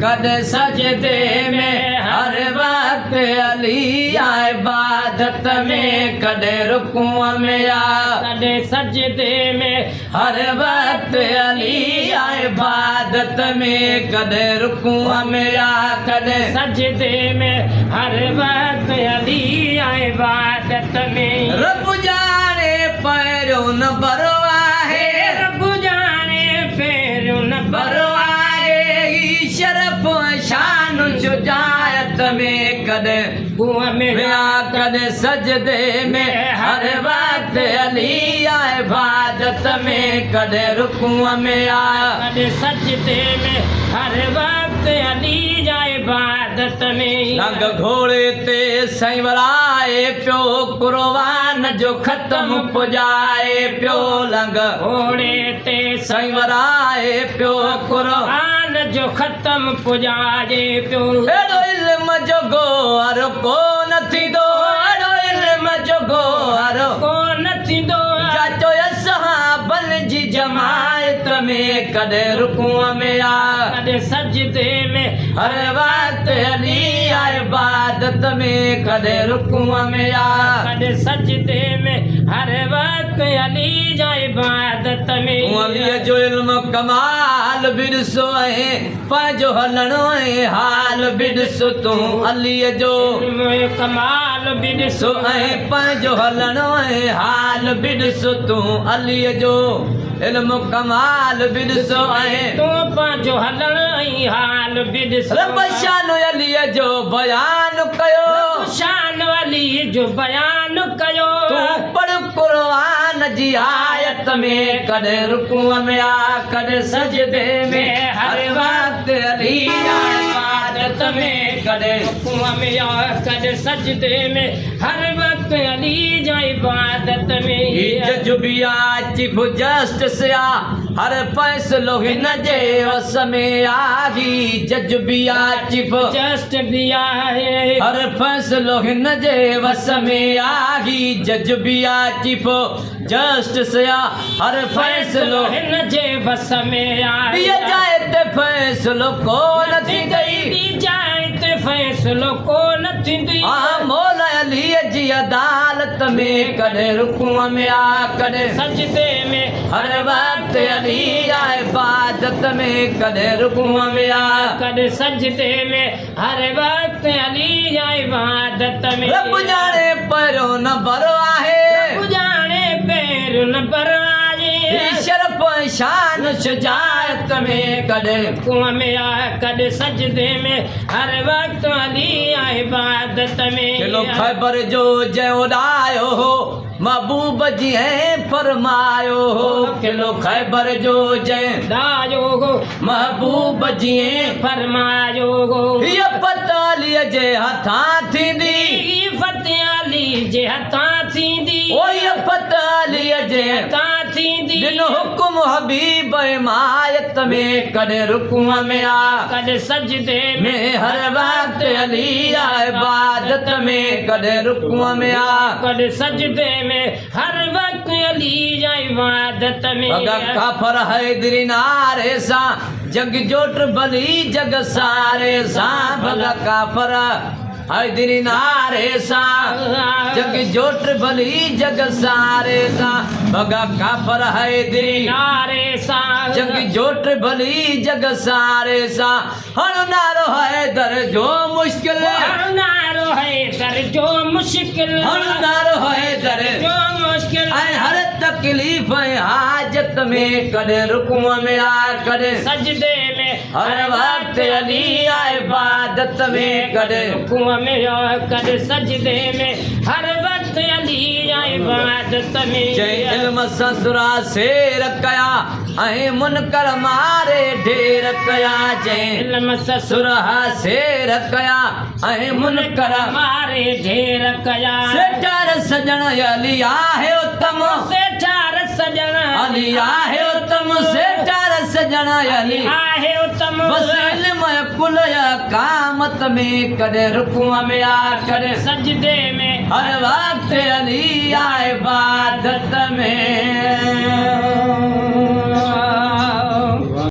कदे सजदे में हर वक्त अली आए इबादत में कदे रुकुआ में आ कदे सजदे में हर वक्त अली आए इबादत में कदे रुकुआ में आ कदे सजदे में हर वक्त अली आए इबादत में रब जाने पैरों न बरवाहे रब जाने पैरों न बरवाहे शरफ शान शुजायत में कदे कुआं में आ कदे सजदे में हर वक्त अली आए इबादत में कदे रुकुआ में आ कदे सजदे में हर वक्त अली जाए इबादत में लंग घोड़े ते सैवराए प्यो कुर्बान जो खत्म पुजाए प्यो लंग घोड़े ते सैवराए प्यो कुर्बान जो खत्म पुजाए प्यो एड़ो इल्म जो गोर को नथी दो एड़ो इल्म जो गोर को नथी दो जाचो असहाबन जी जमायत में कदे रुकुआ में आ कदे सजदे में हर वक्त अली आए इबादत में कदे रुकुआ में आ कदे सजदे में हर वक्त अली जाए इबादत में अली जो इल्म कमाल बिरसो है पंहिंजो हलणो है हाल बिरसो तू अली जो कमाल बिरसो है पंहिंजो हलणो है हाल बिरसो तू अली जो इल्म कमाल बिरसो है तो पंहिंजो हलणो है हाल बिरसो रब शान अली जो बयान कयो शान अली जो बयान कयो तू पढ़ कुरान जी आयत में कदे रुकुआ में आ कदे सजदे में हर वक्त अली आए इबादत में कदे रुकुआ में आ कदे सजदे में हर वक्त अली जाए इबादत में जजुबिया चीफ जस्टिस आ हर फैसलो हिन जे वस में आगी जजुबिया चीफ जस्ट दिया है हर फैसलो हिन जे वस में आगी जजुबिया चीफ जस्टिस आ हर फैसलो हिन जे वस में आ दिया जाए ते फैसलो को नथी गई दी जाए ते फैसलो को नथी दी हाँ मौला अली जी अदालत में कदे रुकुआ में आ कदे सजदे में हर वक्त अली आए इबादत में कदे रुकुआ में आ कदे सजदे में हर वक्त अली जाए इबादत में रब जाने पैरों न बरो आहे रब जाने पैर न बराजे शरफ शान शुजायत में कदे कुआं में आ कदे सजदे में हर वक्त अली आए इबादत में किलो खैबर जो जय उड़ायो हो महबूब जी है फरमायो हो किलो खैबर जो जय दायो गो महबूब जी है फरमायो गो ये पता लिया जे हथा थींदी फतेह अली जे हथा थींदी ओ ये पता लिया जे हथा थींदी दिन हुक्म हबीब हिमायत में कदे रुकुआ में आ कदे सजदे में हर वक्त अली आए इबादत में कदे रुकुआ में आ कदे सजदे में हर वक्त अली जाए इबादत में अगर काफर है दिरी नारे सा जग जोट बली जग सारे सा भगा काफर है दिरी नारे सा जग जोट बली जग सारे सा भगा काफर है दिरी नारे सा जग जोट भली जग सारे सा हर नारो है दर जो मुश्किल हर नारो है दर जो मुश्किल हर नारो है दर जो मुश्किल हर तकलीफ हाजत में कदे रुकुआ में आ कदे सजदे में हर वक्त अली आए इबादत में कदे कुआं में आ कदे सजदे में हर वक्त अली आए इबादत में जय इल्म ससुरा शेर कया ऐं मुनकर मारे ढेर कया जय इल्म ससुर सुरहा शेर कया ऐं मुनकर मारे ढेर कया सेठार सजन अली आहे उत्तम सेठार सजन अली आहे उत्तम सेठार सजन अली आहे उत्तम बस इल्म कुल कामत में कदे रुकुआ में आ कदे सजदे में हर वक्त अली आए इबादत में